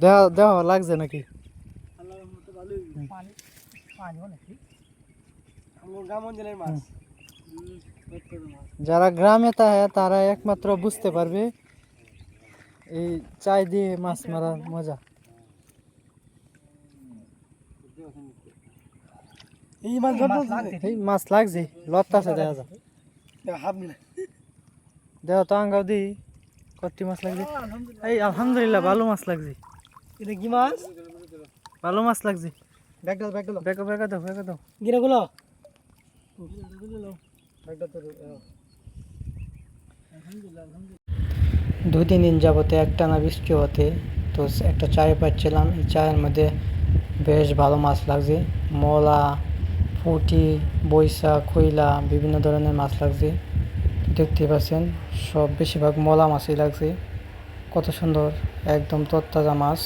দেওয়া দেওয়া লাগছে নাকি? যারা গ্রামে থাকে তারা একমাত্র বুঝতে পারবে এই চাই দিয়ে মাছ মারার মজা। এই মাছ লাগছে লত্তাছে দেখা যায়। দেওয়া তো আঙ্গাও দি কত মাছ লাগছে। এই আলহামদুলিল্লাহ ভালো মাছ লাগছে। এটা কি মাছ? ভালো মাছ লাগছে। ব্যাগটা দাও গিরাগুলো। দুই তিন দিন যাবতে একটানা বৃষ্টি হতে তো একটা চায়ে পাচ্ছিলাম। এই চায়ের মধ্যে বেশ ভালো মাছ লাগছে। মলা, পুঁটি, বৈশা, খইলা বিভিন্ন ধরনের মাছ লাগছে। দেখতে পাচ্ছেন সব বেশিরভাগ মলা মাছই লাগছে। কত সুন্দর একদম তরতাজা মাছ।